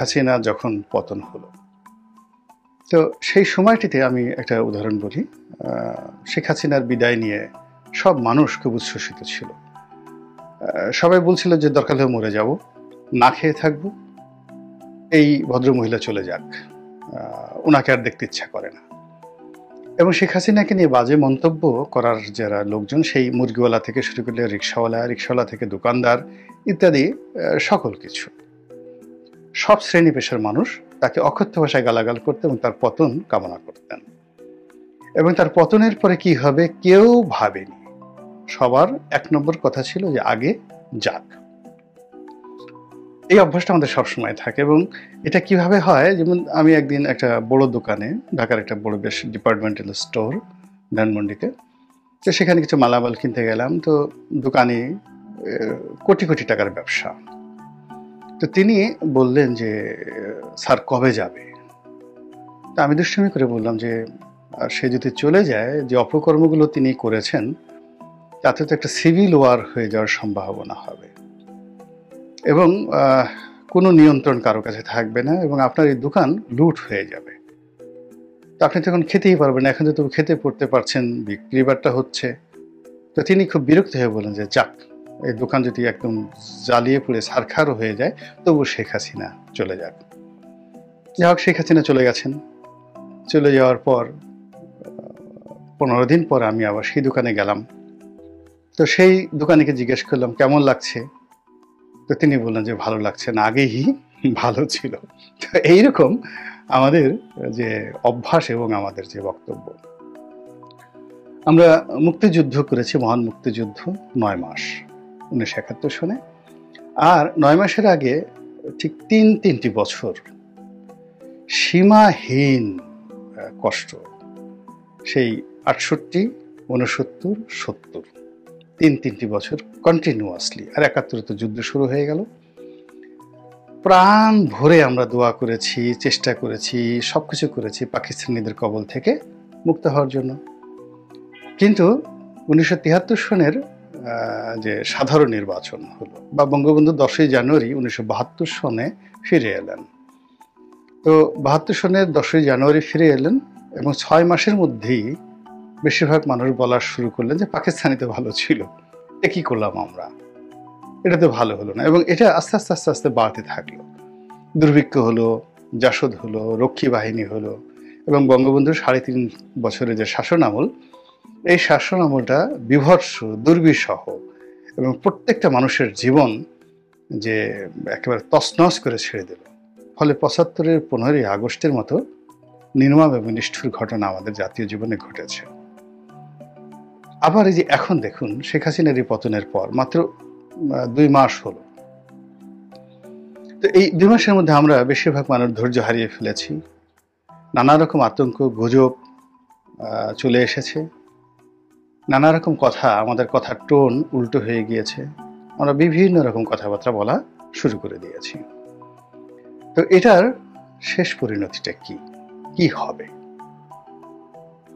হাসিনা যখন পতন হলো, তো সেই সময়টিতে আমি একটা উদাহরণ বলি। শেখ হাসিনার বিদায় নিয়ে সব মানুষ খুব উচ্ছ্বসিত ছিল। সবাই বলছিল যে দরকার হলে মরে যাব, না খেয়ে থাকবো, এই ভদ্রমহিলা চলে যাক, ওনাকে আর দেখতে ইচ্ছা করে না। এবং শেখ হাসিনাকে নিয়ে বাজে মন্তব্য করার যারা লোকজন, সেই মুরগিওয়ালা থেকে শুরু করলে রিক্সাওয়ালা, রিক্সাওয়ালা থেকে দোকানদার ইত্যাদি, সকল কিছু, সব শ্রেণী পেশার মানুষ তাকে অকথ্য ভাষায় গালাগাল করতেন এবং তার পতন কামনা করতেন। এবং তার পতনের পরে কি হবে কেউ ভাবেনি। সবার এক নম্বর কথা ছিল যে আগে যাক। এই অভ্যাসটা আমাদের সবসময় থাকে। এবং এটা কিভাবে হয়, যেমন আমি একদিন একটা বড় দোকানে, ঢাকার একটা বড় বেশ ডিপার্টমেন্টাল স্টোর ধানমন্ডিতে, তো সেখানে কিছু মালামাল কিনতে গেলাম। তো দোকানে কোটি কোটি টাকার ব্যবসা। তো তিনি বললেন যে স্যার কবে যাবে। তা আমি দুষ্টুমি করে বললাম যে সে যদি চলে যায়, যে অপকর্মগুলো তিনি করেছেন তাতে তো একটা সিভিল ওয়ার হয়ে যাওয়ার সম্ভাবনা হবে এবং কোনো নিয়ন্ত্রণ কারো কাছে থাকবে না এবং আপনার এই দোকান লুট হয়ে যাবে। তো আপনি তখন খেতেই পারবেন না। এখন তো খেতে পড়তে পারছেন, বিক্রি বাট্টা হচ্ছে। তো তিনি খুব বিরক্ত হয়ে বলেন যে যাক, এই দোকান যদি একদম জ্বালিয়ে পুড়ে ছারখারও হয়ে যায় তবু শেখ হাসিনা চলে যাক। যাই হোক, শেখ হাসিনা চলে গেছেন। চলে যাওয়ার পর 15 দিন পর আমি আবার সেই দোকানে গেলাম। তো সেই দোকানিকে জিজ্ঞেস করলাম কেমন লাগছে। তো তিনি বললেন যে ভালো লাগছে না, আগেই ভালো ছিল। তো এইরকম আমাদের যে অভ্যাস এবং আমাদের যে বক্তব্য। আমরা মুক্তিযুদ্ধ করেছি, মহান মুক্তিযুদ্ধ 9 মাস 1971 সনে। আর 9 মাসের আগে ঠিক তিনটি বছর সীমাহীন কষ্ট, সেই 68, 69, 70, তিনটি বছর কন্টিনিউয়াসলি। আর 71 তো যুদ্ধ শুরু হয়ে গেল। প্রাণ ভরে আমরা দোয়া করেছি, চেষ্টা করেছি, সবকিছু করেছি পাকিস্তানিদের কবল থেকে মুক্ত হওয়ার জন্য। কিন্তু 1973 সনের যে সাধারণ নির্বাচন হলো, বা বঙ্গবন্ধু 10ই জানুয়ারি 1972 সনে ফিরে এলেন। তো 72 সনের 10ই জানুয়ারি ফিরে এলেন এবং 6 মাসের মধ্যেই বেশিরভাগ মানুষ বলা শুরু করলেন যে পাকিস্তানি তো ভালো ছিল, এ কি করলাম আমরা, এটা তো ভালো হলো না। এবং এটা আস্তে আস্তে আস্তে আস্তে বাড়তে থাকলো। দুর্ভিক্ষ হলো, জাসদ হলো, রক্ষী বাহিনী হলো এবং বঙ্গবন্ধুর 3.5 বছরের যে শাসন আমল, এই শাসন আমলটা বিভৎস, দুর্বিষহ এবং প্রত্যেকটা মানুষের জীবন যে একেবারে তছনছ করে ছেড়ে দিল। ফলে 75-এর 15ই আগস্টের মতো নির্মম এবং নিষ্ঠুর ঘটনা আমাদের জাতীয় জীবনে ঘটেছে। আবার এই যে এখন দেখুন, শেখ হাসিনার এই পতনের পর মাত্র 2 মাস হলো। তো এই 2 মাসের মধ্যে আমরা বেশিরভাগ মানুষ ধৈর্য হারিয়ে ফেলেছি। নানা রকম আতঙ্ক, গুজব চলে এসেছে। নানা রকম কথা, আমাদের কথার টোন উল্টো হয়ে গিয়েছে। আমরা বিভিন্ন রকম কথাবার্তা বলা শুরু করে দিয়েছি। তো এটার শেষ পরিণতিটা কি হবে?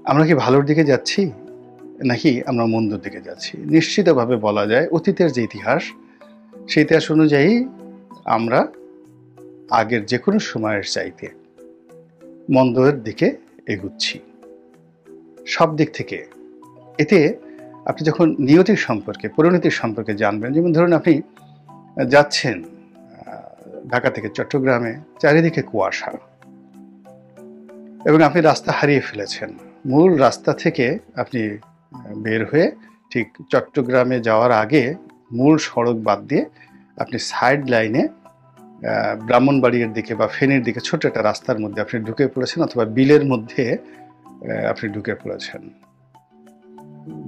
আমরা কি ভালোর দিকে যাচ্ছি নাকি আমরা মন্দর দিকে যাচ্ছি? নিশ্চিতভাবে বলা যায় অতীতের যে ইতিহাস, সেই ইতিহাস অনুযায়ী আমরা আগের যে কোনো সময়ের চাইতে মন্দর দিকে এগুচ্ছি সব দিক থেকে। এতে আপনি যখন নিয়তির সম্পর্কে, পরিণতির সম্পর্কে জানবেন, যেমন ধরুন আপনি যাচ্ছেন ঢাকা থেকে চট্টগ্রামে, চারিদিকে কুয়াশা এবং আপনি রাস্তা হারিয়ে ফেলেছেন। মূল রাস্তা থেকে আপনি বের হয়ে ঠিক চট্টগ্রামে যাওয়ার আগে মূল সড়ক বাদ দিয়ে আপনি সাইড লাইনে ব্রাহ্মণবাড়িয়ার দিকে বা ফেনীর দিকে ছোট একটা রাস্তার মধ্যে আপনি ঢুকে পড়েছেন, অথবা বিলের মধ্যে আপনি ঢুকে পড়েছেন।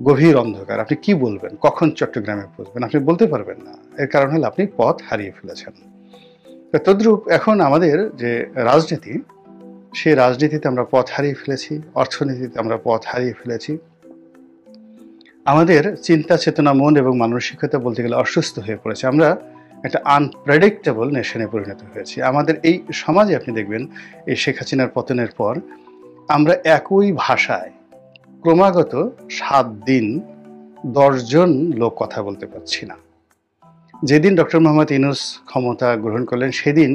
গভীর অন্ধকার। আপনি কি বলবেন, কখন চট্টগ্রামে পৌঁছবেন আপনি বলতে পারবেন না। এর কারণ হলো আপনি পথ হারিয়ে ফেলেছেন। তদ্রূপ এখন আমাদের যে রাজনীতি, সেই রাজনীতিতে আমরা পথ হারিয়ে ফেলেছি, অর্থনীতিতে আমরা পথ হারিয়ে ফেলেছি। আমাদের চিন্তা চেতনা, মন এবং মানসিকতা বলতে গেলে অসুস্থ হয়ে পড়েছে। আমরা একটা আনপ্রেডিক্টেবল নেশনে পরিণত হয়েছি। আমাদের এই সমাজে আপনি দেখবেন এই শেখ হাসিনার পতনের পর আমরা একই ভাষায় ক্রমাগত 7 দিন 10 জন লোক কথা বলতে পারছি না। যেদিন ডক্টর মোহাম্মদ ইউনূস ক্ষমতা গ্রহণ করলেন, সেদিন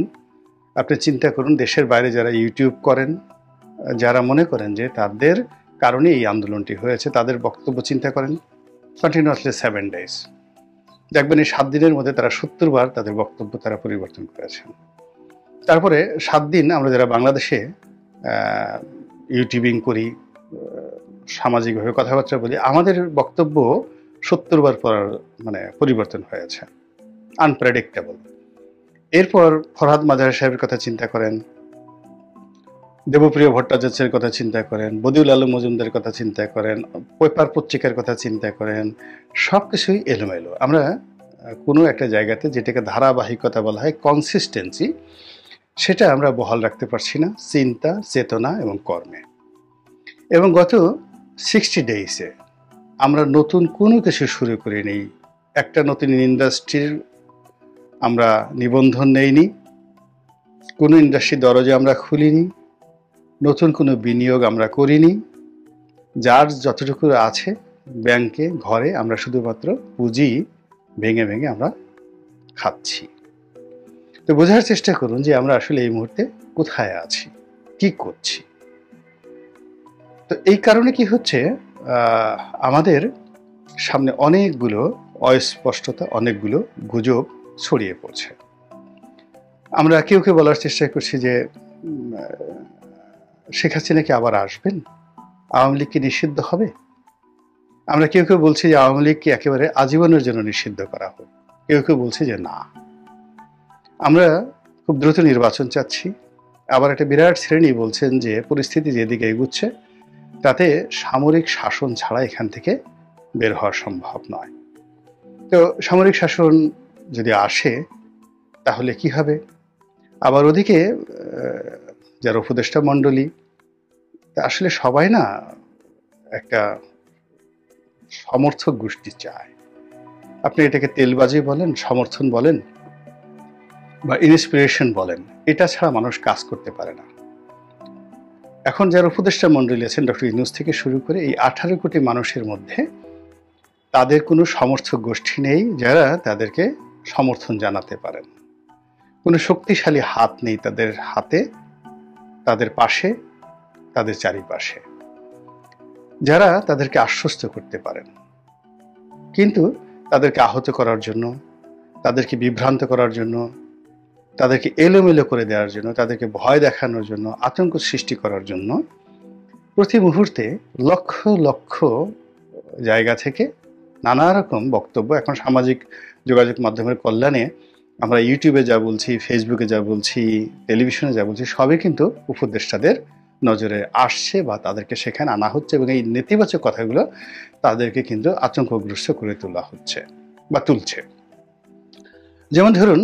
আপনি চিন্তা করুন, দেশের বাইরে যারা ইউটিউব করেন, যারা মনে করেন যে তাদের কারণে এই আন্দোলনটি হয়েছে, তাদের বক্তব্য চিন্তা করেন। কন্টিনিউয়াসলি 7 days, দেখবেন এই 7 দিনের মধ্যে তারা 70 বার তাদের বক্তব্য তারা পরিবর্তন করেছেন। তারপরে 7 দিন আমরা যারা বাংলাদেশে ইউটিউবিং করি, সামাজিকভাবে কথাবার্তা বলি, আমাদের বক্তব্য 70 বার পরিবর্তন হয়েছে, আনপ্রেডিক্টেবল। এরপর ফরহাদ মাজার সাহেবের কথা চিন্তা করেন, দেবপ্রিয় ভট্টাচার্যের কথা চিন্তা করেন, বদিউল আলম মজুমদারের কথা চিন্তা করেন, পেপার পত্রিকার কথা চিন্তা করেন, সব কিছুই এলোমেলো। আমরা কোনো একটা জায়গাতে যেটাকে ধারাবাহিকতা বলা হয়, কনসিস্টেন্সি, সেটা আমরা বহাল রাখতে পারছি না চিন্তা, চেতনা এবং কর্মে। এবং গত 60 days-এ আমরা নতুন কোনো কিছু শুরু করে নেই। একটা নতুন ইন্ডাস্ট্রির আমরা নিবন্ধন নেইনি, কোনো ইন্ডাস্ট্রির দরজা আমরা খুলিনি, নতুন কোনো বিনিয়োগ আমরা করিনি। যার যতটুকু আছে ব্যাংকে, ঘরে, আমরা শুধুমাত্র পুঁজি ভেঙে ভেঙে আমরা খাচ্ছি। তো বোঝার চেষ্টা করুন যে আমরা আসলে এই মুহূর্তে কোথায় আছি, কি করছি। তো এই কারণে কি হচ্ছে, আমাদের সামনে অনেকগুলো অস্পষ্টতা, অনেকগুলো গুজব ছড়িয়ে পড়ছে। আমরা কেউ কেউ বলার চেষ্টা করছি যে শেখ হাসিনা কি আবার আসবেন, আওয়ামী লীগ কি নিষিদ্ধ হবে। আমরা কেউ কেউ বলছি যে আওয়ামী লীগকে একেবারে আজীবনের জন্য নিষিদ্ধ করা হোক, কেউ কেউ বলছি যে না, আমরা খুব দ্রুত নির্বাচন চাচ্ছি। আবার একটা বিরাট শ্রেণী বলছেন যে পরিস্থিতি যেদিকে এগুচ্ছে তাতে সামরিক শাসন ছাড়া এখান থেকে বের হওয়া সম্ভব নয়। তো সামরিক শাসন যদি আসে তাহলে কি হবে। আবার ওদিকে যারা উপদেষ্টা মণ্ডলী, আসলে সবাই না একটা সমর্থক গোষ্ঠী চায়। আপনি এটাকে তেলবাজি বলেন, সমর্থন বলেন বা ইন্সপিরেশন বলেন, এটা ছাড়া মানুষ কাজ করতে পারে না। এখন যারা উপদেষ্টা মণ্ডলী আছেন, ডক্টর ইউনূস থেকে শুরু করে এই 18 কোটি মানুষের মধ্যে তাদের কোনো সমর্থক গোষ্ঠী নেই যারা তাদেরকে সমর্থন জানাতে পারেন। কোনো শক্তিশালী হাত নেই তাদের হাতে, তাদের পাশে, তাদের চারিপাশে, যারা তাদেরকে আশ্বস্ত করতে পারেন। কিন্তু তাদেরকে আহত করার জন্য, তাদেরকে বিভ্রান্ত করার জন্য, তাদেরকে এলোমেলো করে দেওয়ার জন্য, তাদেরকে ভয় দেখানোর জন্য, আতঙ্ক সৃষ্টি করার জন্য প্রতি মুহূর্তে লক্ষ লক্ষ জায়গা থেকে নানা রকম বক্তব্য। এখন সামাজিক যোগাযোগ মাধ্যমের কল্যাণে আমরা ইউটিউবে যা বলছি, ফেসবুকে যা বলছি, টেলিভিশনে যা বলছি, সবই কিন্তু উপদেষ্টাদের নজরে আসছে বা তাদেরকে সেখানে আনা হচ্ছে, এবং এই নেতিবাচক কথাগুলো তাদেরকে কিন্তু আতঙ্কগ্রস্ত করে তোলা হচ্ছে বা তুলছে। যেমন ধরুন,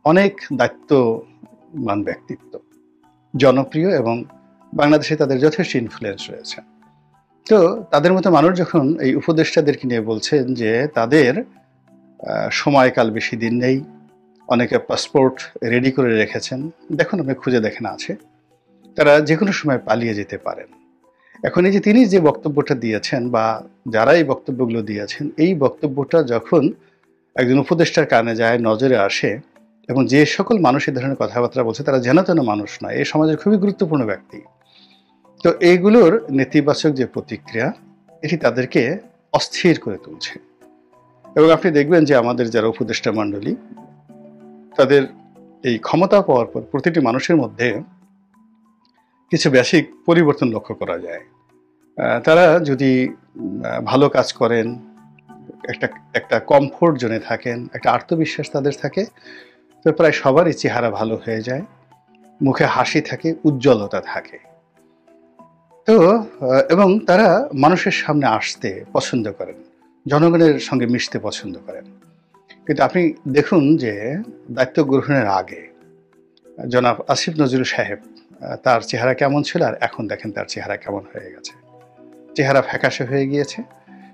অনেক দায়িত্ববান ব্যক্তিত্ব, জনপ্রিয়, এবং বাংলাদেশে তাদের যথেষ্ট ইনফ্লুয়েন্স রয়েছে। তো তাদের মতো মানুষ যখন এই উপদেষ্টাদেরকে নিয়ে বলছেন যে তাদের সময়কাল বেশি দিন নেই, অনেকে পাসপোর্ট রেডি করে রেখেছেন, দেখুন আপনি খুঁজে দেখেন আছে, তারা যে কোনো সময় পালিয়ে যেতে পারেন। এখন এই যে তিনি যে বক্তব্যটা দিয়েছেন বা যারা এই বক্তব্যগুলো দিয়েছেন, এই বক্তব্যটা যখন একজন উপদেষ্টার কানে যায়, নজরে আসে, এবং যে সকল মানুষ এই ধরনের কথাবার্তা বলছে তারা যেন তেন মানুষ নয়, এই সমাজের খুবই গুরুত্বপূর্ণ ব্যক্তি। তো এইগুলোর নেতিবাচক যে প্রতিক্রিয়া, এটি তাদেরকে অস্থির করে তুলছে। এবং আপনি দেখবেন যে আমাদের যারা উপদেষ্টা মণ্ডলী, তাদের এই ক্ষমতা পাওয়ার পর প্রতিটি মানুষের মধ্যে কিছু বেসিক পরিবর্তন লক্ষ্য করা যায়। তারা যদি ভালো কাজ করেন, একটা কমফোর্ট জোনে থাকেন, একটা আত্মবিশ্বাস তাদের থাকে, তো প্রায় সবারই চেহারা ভালো হয়ে যায়, মুখে হাসি থাকে, উজ্জ্বলতা থাকে। তো এবং তারা মানুষের সামনে আসতে পছন্দ করেন, জনগণের সঙ্গে মিশতে পছন্দ করেন। কিন্তু আপনি দেখুন যে দায়িত্ব গ্রহণের আগে জনাব আসিফ নজরুল সাহেব, তার চেহারা কেমন ছিল, আর এখন দেখেন তার চেহারা কেমন হয়ে গেছে, চেহারা ফ্যাকাশে হয়ে গিয়েছে।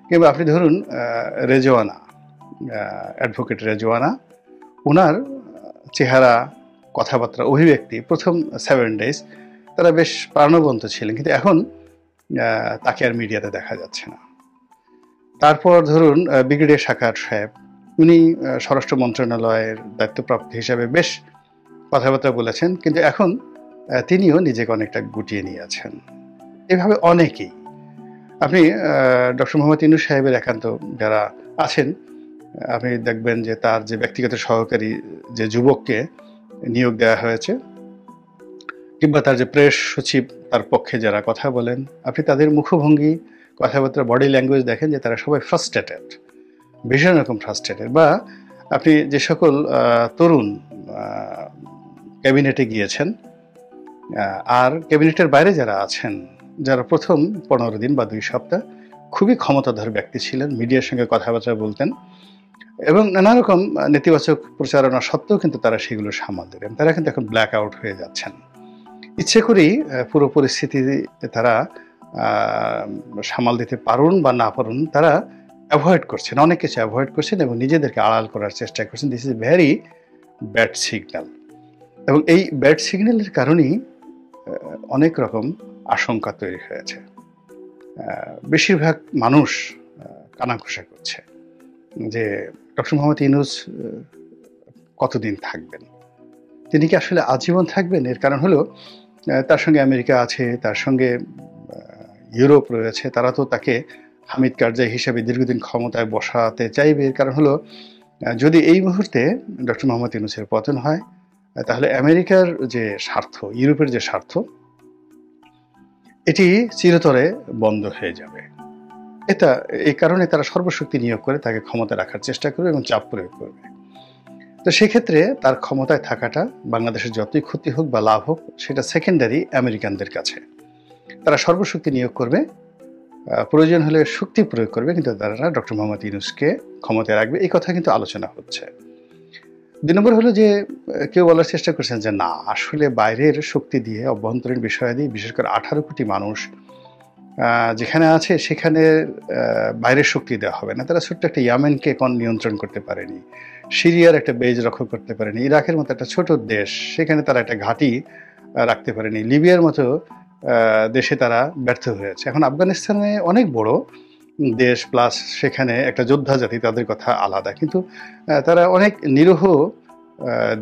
কিংবা আপনি ধরুন রেজওয়ানা, অ্যাডভোকেট রেজওয়ানা, ওনার চেহারা, কথাবার্তা, অভিব্যক্তি প্রথম 7 days তারা বেশ প্রাণবন্ত ছিলেন, কিন্তু এখন তাকে আর মিডিয়াতে দেখা যাচ্ছে না। তারপর ধরুন ব্রিগেডিয়ার সাখাওয়াত সাহেব, উনি স্বরাষ্ট্র মন্ত্রণালয়ের দায়িত্বপ্রাপ্ত হিসাবে বেশ কথাবার্তা বলেছেন, কিন্তু এখন তিনিও নিজেকে অনেকটা গুটিয়ে নিয়েছেন। এভাবে অনেকেই, আপনি ডক্টর মোহাম্মদ ইউনূস সাহেবের একান্ত যারা আছেন, আপনি দেখবেন যে তার যে ব্যক্তিগত সহকারী যে যুবককে নিয়োগ দেওয়া হয়েছে, কিংবা তার যে প্রেস সচিব তার পক্ষে যারা কথা বলেন, আপনি তাদের মুখভঙ্গি, কথাবার্তা, বডি ল্যাঙ্গুয়েজ দেখেন যে তারা সবাই ফ্রাস্ট্রেটেড, ভীষণ রকম ফ্রাস্ট্রেটেড। বা আপনি যে সকল তরুণ ক্যাবিনেটে গিয়েছেন, আর ক্যাবিনেটের বাইরে যারা আছেন, যারা প্রথম 15 দিন বা 2 সপ্তাহ খুবই ক্ষমতাধর ব্যক্তি ছিলেন, মিডিয়ার সঙ্গে কথাবার্তা বলতেন এবং নানা রকম নেতিবাচক প্রচারণা সত্ত্বেও কিন্তু তারা সেগুলো সামাল দিলেন, তারা কিন্তু এখন ব্ল্যাক আউট হয়ে যাচ্ছেন। ইচ্ছে করেই পুরো পরিস্থিতি তারা সামাল দিতে পারুন বা না পারুন, তারা অ্যাভয়েড করছেন, অনেক কিছু অ্যাভয়েড করছেন এবং নিজেদেরকে আড়াল করার চেষ্টা করছেন। This is very bad signal. এবং এই ব্যাড সিগন্যালের কারণেই অনেক রকম আশঙ্কা তৈরি হয়েছে। বেশিরভাগ মানুষ কানাঘুষা করছে যে ডক্টর মোহাম্মদ ইউনূস কতদিন থাকবেন, তিনি কি আসলে আজীবন থাকবেন? এর কারণ হলো তার সঙ্গে আমেরিকা আছে, তার সঙ্গে ইউরোপ রয়েছে, তারা তো তাকে হামিদ কারজাই হিসেবে দীর্ঘদিন ক্ষমতায় বসাতে চাইবে। এর কারণ হলো যদি এই মুহূর্তে ডক্টর মোহাম্মদ ইউনূসের পতন হয়, তাহলে আমেরিকার যে স্বার্থ, ইউরোপের যে স্বার্থ, এটি চিরতরে বন্ধ হয়ে যাবে। এই কারণে তারা সর্বশক্তি নিয়োগ করে তাকে ক্ষমতা রাখার চেষ্টা করবে এবং চাপ প্রয়োগ করবে। তো সেক্ষেত্রে তার ক্ষমতায় থাকাটা বাংলাদেশের যতই ক্ষতি হোক বা লাভ হোক, সেটা সেকেন্ডারি আমেরিকানদের কাছে। তারা সর্বশক্তি নিয়োগ করবে, প্রয়োজন হলে শক্তি প্রয়োগ করবে, কিন্তু তারা ডক্টর মোহাম্মদ ইউনূসকে ক্ষমতায় রাখবে, এই কথা কিন্তু আলোচনা হচ্ছে। 2 নম্বর হলো যে কেউ বলার চেষ্টা করছেন যে না, আসলে বাইরের শক্তি দিয়ে, অভ্যন্তরীণ বিষয়াদি, বিশেষ করে 18 কোটি মানুষ যেখানে আছে সেখানে বাইরের শক্তি দেওয়া হবে না। তারা ছোট্ট একটা ইয়ামেনকে নিয়ন্ত্রণ করতে পারেনি, সিরিয়ার একটা বেজ রক্ষা করতে পারেনি, ইরাকের মতো একটা ছোট দেশ সেখানে তারা একটা ঘাঁটি রাখতে পারেনি, লিবিয়ার মতো দেশে তারা ব্যর্থ হয়েছে। এখন আফগানিস্তানে অনেক বড় দেশ, প্লাস সেখানে একটা যোদ্ধা জাতি, তাদের কথা আলাদা, কিন্তু তারা অনেক নিরীহ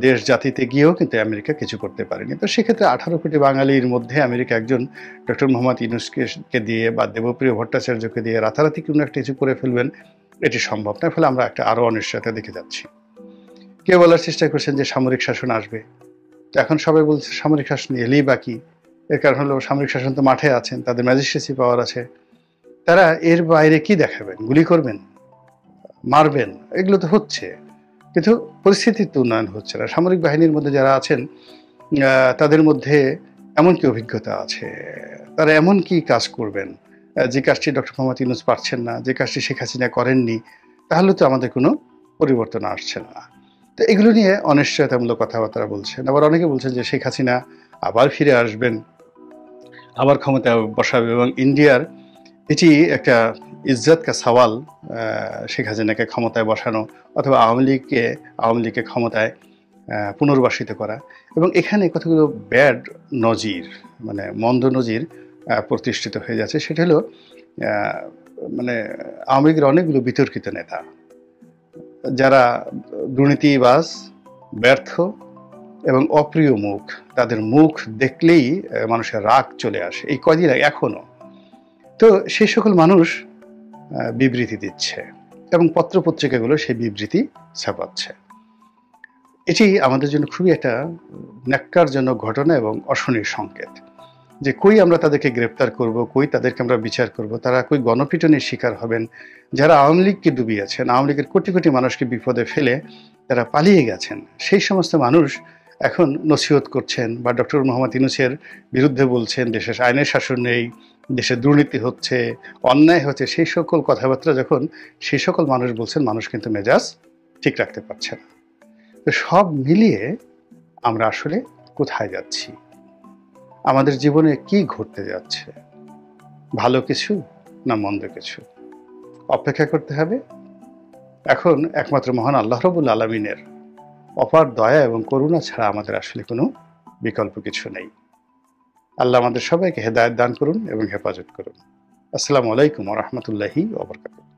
দেশ জাতিতে গিয়েও কিন্তু আমেরিকা কিছু করতে পারেনি। তো সেক্ষেত্রে 18 কোটি বাঙালির মধ্যে আমেরিকা একজন ডক্টর মোহাম্মদ ইউনূসকে দিয়ে বা দেবপ্রিয় ভট্টাচার্যকে দিয়ে রাতারাতি কোনো একটা কিছু করে ফেলবেন, এটি সম্ভব না। ফলে আমরা একটা আরও অনিশ্চয়তা দেখে যাচ্ছি। কেউ বলার চেষ্টা করছেন যে সামরিক শাসন আসবে, তো এখন সবাই বলছে সামরিক শাসন এলেই বাকি। এর কারণ হলো সামরিক শাসন তো মাঠে আছেন, তাদের ম্যাজিস্ট্রেসি পাওয়ার আছে, তারা এর বাইরে কি দেখাবেন? গুলি করবেন, মারবেন, এগুলো তো হচ্ছে, কিন্তু পরিস্থিতির তো উন্নয়ন হচ্ছে না। সামরিক বাহিনীর মধ্যে যারা আছেন তাদের মধ্যে এমন কি অভিজ্ঞতা আছে, তারা এমন কি কাজ করবেন যে কাজটি ডক্টর মোহাম্মদ ইউনূস পারছেন না, যে কাজটি শেখ হাসিনা করেননি, তাহলে তো আমাদের কোনো পরিবর্তন আসছে না। তো এগুলো নিয়ে অনিশ্চয়তামূলক কথাবার্তা বলছেন। আবার অনেকে বলছেন যে শেখ হাসিনা আবার ফিরে আসবেন, আবার ক্ষমতায় বসাবে, এবং ইন্ডিয়ার এটি একটা ইজ্জত কা সওয়াল, শেখ হাসিনাকে ক্ষমতায় বসানো অথবা আওয়ামী লীগকে ক্ষমতায় পুনর্বাসিত করা। এবং এখানে কতগুলো ব্যাড নজির, মানে মন্দ নজির প্রতিষ্ঠিত হয়ে যাচ্ছে। সেটা হলো মানে আওয়ামী লীগের অনেকগুলো বিতর্কিত নেতা যারা দুর্নীতিবাজ, ব্যর্থ এবং অপ্রিয় মুখ, তাদের মুখ দেখলেই মানুষের রাগ চলে আসে, এই কদিন এখনো। তো সেই সকল মানুষ বিবৃতি দিচ্ছে এবং পত্রপত্রিকাগুলো সেই বিবৃতি ছাপাচ্ছে। এটি আমাদের জন্য খুবই একটা ন্যাক্কারজনক ঘটনা এবং অশনির সংকেত যে কই আমরা তাদেরকে গ্রেপ্তার করব, কই তাদেরকে আমরা বিচার করব, তারা কই গণপিটনের শিকার হবেন। যারা আওয়ামী লীগকে ডুবিয়েছেন, আওয়ামী লীগের কোটি কোটি মানুষকে বিপদে ফেলে তারা পালিয়ে গেছেন, সেই সমস্ত মানুষ এখন নসিহত করছেন বা ডক্টর মোহাম্মদ ইউনূসের বিরুদ্ধে বলছেন দেশের আইনের শাসন নেই, দেশে দুর্নীতি হচ্ছে, অন্যায় হচ্ছে। সেই সকল কথাবার্তা যখন সেই সকল মানুষ বলছেন, মানুষ কিন্তু মেজাজ ঠিক রাখতে পারছে না। তো সব মিলিয়ে আমরা আসলে কোথায় যাচ্ছি, আমাদের জীবনে কি ঘটতে যাচ্ছে, ভালো কিছু না মন্দ কিছু, অপেক্ষা করতে হবে। এখন একমাত্র মহান আল্লাহ রাব্বুল আলামিনের অপার দয়া এবং করুণা ছাড়া আমাদের আসলে কোনো বিকল্প কিছু নেই। আল্লাহ আমাদের সবাইকে হেদায়েত দান করুন এবং হেফাজত করুন। আসসালামু আলাইকুম ওয়া রাহমাতুল্লাহি ওয়া বারাকাতুহু।